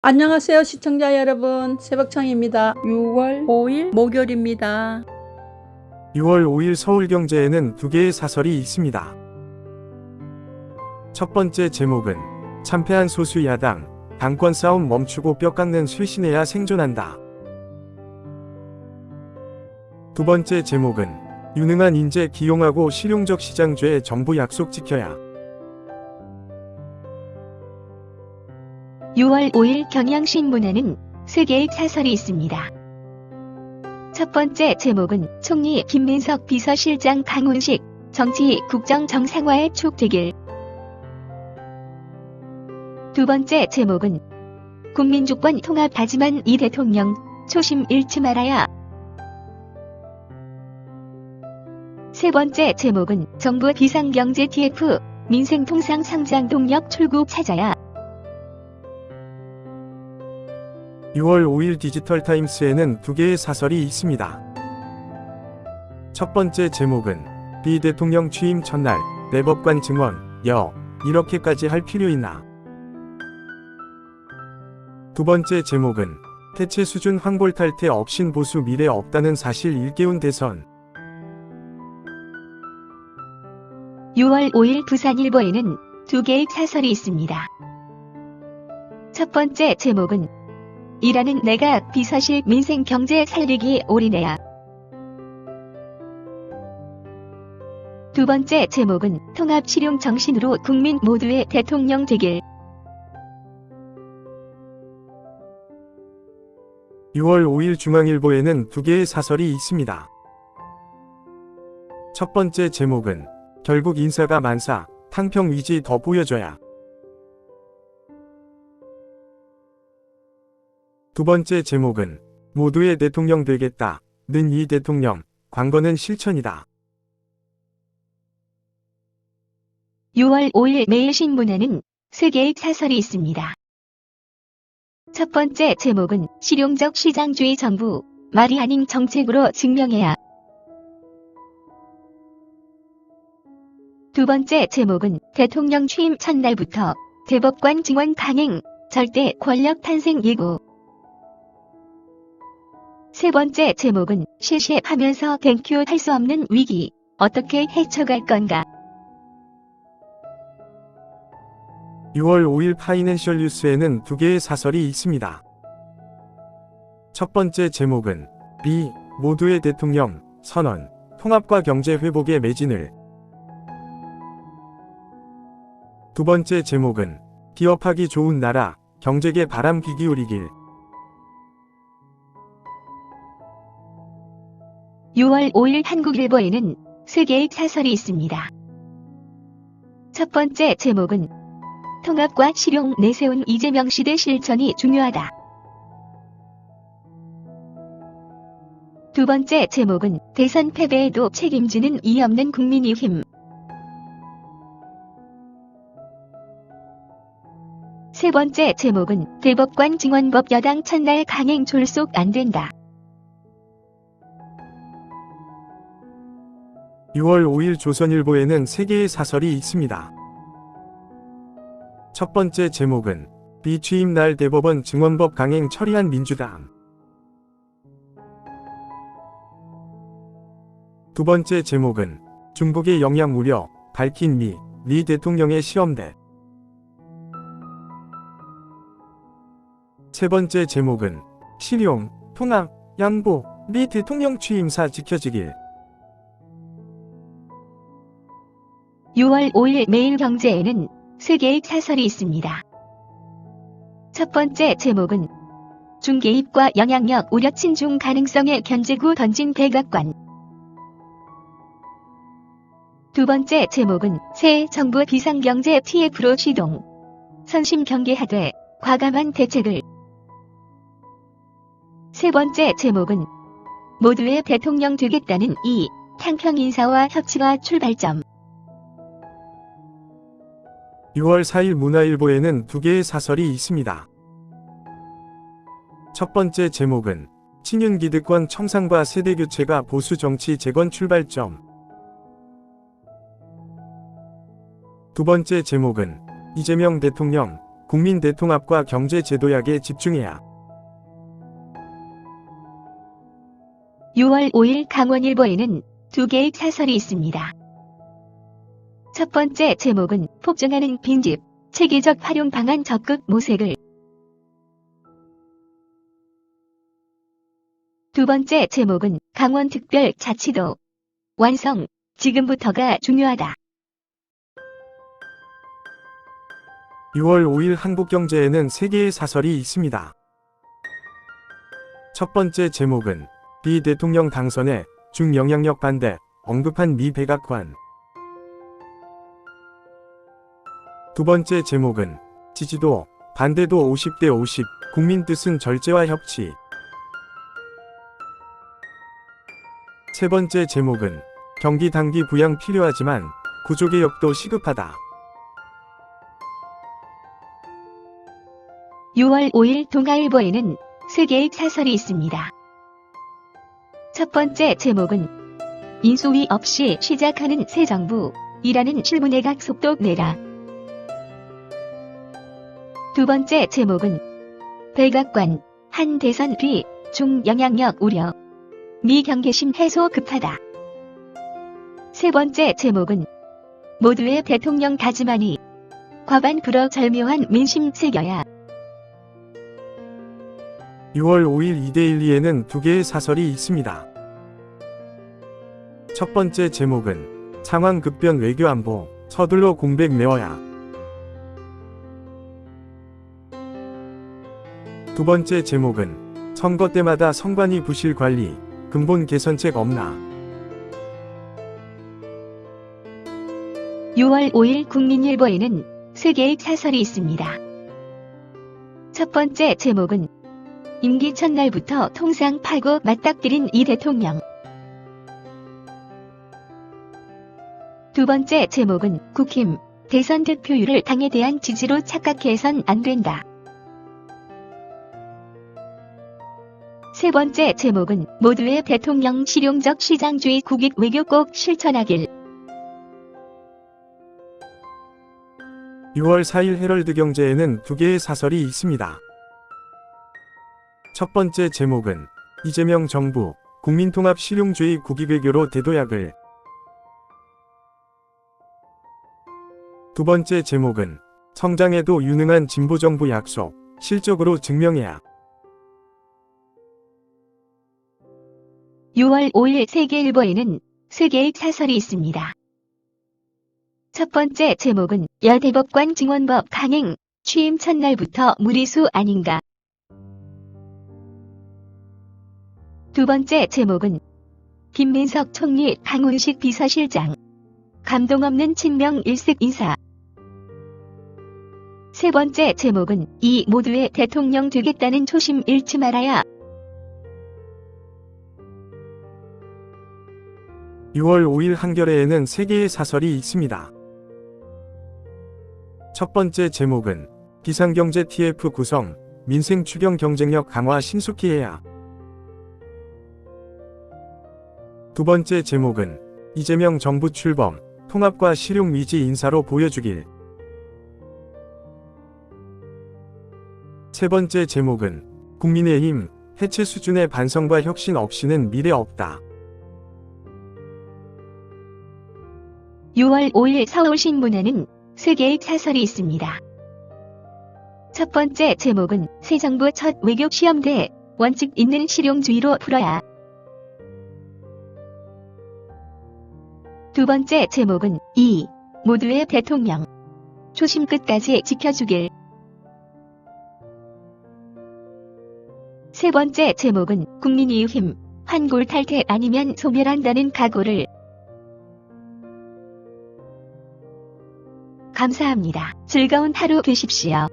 안녕하세요 시청자 여러분, 새벽청입니다. 6월 5일 목요일입니다. 6월 5일 서울경제에는 두 개의 사설이 있습니다. 첫 번째 제목은 참패한 소수 야당, 당권 싸움 멈추고 뼈 깎는 쇄신해야 생존한다. 두 번째 제목은 유능한 인재 기용하고 실용적 시장주의 정부 약속 지켜야. 6월 5일 경향신문에는 세 개의 사설이 있습니다. 첫 번째 제목은 총리 김민석 비서실장 강훈식 정치 국정 정상화의 촉대길. 두 번째 제목은 국민주권 통합하지만 이 대통령 초심 잃지 말아야. 세 번째 제목은 정부 비상경제 TF 민생통상 상장 동력 출구 찾아야. 6월 5일 디지털타임스에는 두 개의 사설이 있습니다. 첫 번째 제목은 비 대통령 취임 첫날 대법관 증언 이렇게까지 할 필요 있나. 두 번째 제목은 태체 수준 황골탈퇴 업신 보수 미래 없다는 사실 일깨운 대선. 6월 5일 부산일보에는 두 개의 사설이 있습니다. 첫 번째 제목은 일하는 내가 비서실 민생경제 살리기 올인해야. 두 번째 제목은 통합 실용 정신으로 국민 모두의 대통령 되길. 6월 5일 중앙일보에는 두 개의 사설이 있습니다. 첫 번째 제목은 결국 인사가 만사, 탕평 위지 더 보여줘야. 두 번째 제목은 모두의 대통령 되겠다. 는 이 대통령, 광고는 실천이다. 6월 5일 매일신문에는 세 개의 사설이 있습니다. 첫 번째 제목은 실용적 시장주의 정부, 말이 아닌 정책으로 증명해야. 두 번째 제목은 대통령 취임 첫날부터 대법관 증언 강행, 절대 권력 탄생 예고. 세 번째 제목은 실시하면서 땡큐 할 수 없는 위기, 어떻게 헤쳐갈 건가. 6월 5일 파이낸셜 뉴스에는 두 개의 사설이 있습니다. 첫 번째 제목은 비 모두의 대통령 선언, 통합과 경제 회복의 매진을. 두 번째 제목은 기업하기 좋은 나라, 경제계 바람 귀 기울이길. 6월 5일 한국일보에는 세 개의 사설이 있습니다. 첫 번째 제목은 통합과 실용 내세운 이재명 시대 실천이 중요하다. 두 번째 제목은 대선 패배에도 책임지는 이 없는 국민의 힘. 세 번째 제목은 대법관 증언법 여당 첫날 강행 졸속 안 된다. 6월 5일 조선일보에는 세 개의 사설이 있습니다. 첫 번째 제목은 비취임 날 대법원 증언법 강행 처리한 민주당. 두 번째 제목은 중국의 영향 우려 밝힌 리 대통령의 시험대. 세 번째 제목은 실용, 통합, 양보, 리 대통령 취임사 지켜지길. 6월 5일 매일경제에는 세 개의 사설이 있습니다. 첫 번째 제목은 중개입과 영향력 우려 친중 가능성에 견제구 던진 백악관. 두 번째 제목은 새 정부 비상경제 TF로 시동, 선심 경계하되 과감한 대책을. 세 번째 제목은 모두의 대통령 되겠다는 이 탕평 인사와 협치와 출발점. 6월 4일 문화일보에는 두 개의 사설이 있습니다. 첫 번째 제목은 친윤기득권 청산과 세대교체가 보수정치 재건 출발점. 두 번째 제목은 이재명 대통령 국민 대통합과 경제 제도약에 집중해야. 6월 5일 강원일보에는 두 개의 사설이 있습니다. 첫 번째 제목은 폭증하는 빈집, 체계적 활용 방안 적극 모색을. 두 번째 제목은 강원특별자치도 완성, 지금부터가 중요하다. 6월 5일 한국경제에는 세 개의 사설이 있습니다. 첫 번째 제목은 비 대통령 당선에 중영향력 반대, 언급한 미 백악관. 두 번째 제목은 지지도, 반대도 50대 50, 국민 뜻은 절제와 협치. 세 번째 제목은 경기 단기 부양 필요하지만 구조개혁도 시급하다. 6월 5일 동아일보에는 세 개의 사설이 있습니다. 첫 번째 제목은 인수위 없이 시작하는 새 정부이라는 실무내각 속도 내라. 두 번째 제목은 백악관 한 대선 뒤 중영향력 우려, 미 경계심 해소 급하다. 세 번째 제목은 모두의 대통령 다짐하니 과반 불어 절묘한 민심 새겨야. 6월 5일 이데일리에는 두 개의 사설이 있습니다. 첫 번째 제목은 상황 급변 외교 안보, 서둘러 공백 메워야. 두 번째 제목은 선거 때마다 선관위 부실 관리, 근본 개선책 없나. 6월 5일 국민일보에는 세 개의 사설이 있습니다. 첫 번째 제목은 임기 첫날부터 통상 파고 맞닥뜨린 이 대통령. 두 번째 제목은 국힘, 대선 득표율을 당에 대한 지지로 착각해선 안 된다. 세 번째 제목은 모두의 대통령 실용적 시장주의 국익 외교 꼭 실천하길. 6월 4일 헤럴드 경제에는 두 개의 사설이 있습니다. 첫 번째 제목은 이재명 정부 국민통합 실용주의 국익외교로 대도약을. 두 번째 제목은 성장에도 유능한 진보정부 약속, 실적으로 증명해야. 6월 5일 세계일보에는 세 개의 사설이 있습니다. 첫 번째 제목은 여대법관 증원법 강행, 취임 첫날부터 무리수 아닌가. 두 번째 제목은 김민석 총리 강훈식 비서실장, 감동 없는 친명 일색 인사. 세 번째 제목은 이 모두의 대통령 되겠다는 초심 잃지 말아야. 6월 5일 한겨레에는 세 개의 사설이 있습니다. 첫 번째 제목은 비상경제 TF 구성, 민생 추경 경쟁력 강화 신속히 해야. 두 번째 제목은 이재명 정부 출범, 통합과 실용 위지 인사로 보여주길. 세 번째 제목은 국민의힘, 해체 수준의 반성과 혁신 없이는 미래 없다. 6월 5일 서울신문에는 세 개의 사설이 있습니다. 첫 번째 제목은 새 정부 첫 외교 시험대, 원칙 있는 실용주의로 풀어야. 두 번째 제목은 이 모두의 대통령, 초심 끝까지 지켜주길. 세 번째 제목은 국민의힘, 환골 탈퇴 아니면 소멸한다는 각오를. 감사합니다. 즐거운 하루 되십시오.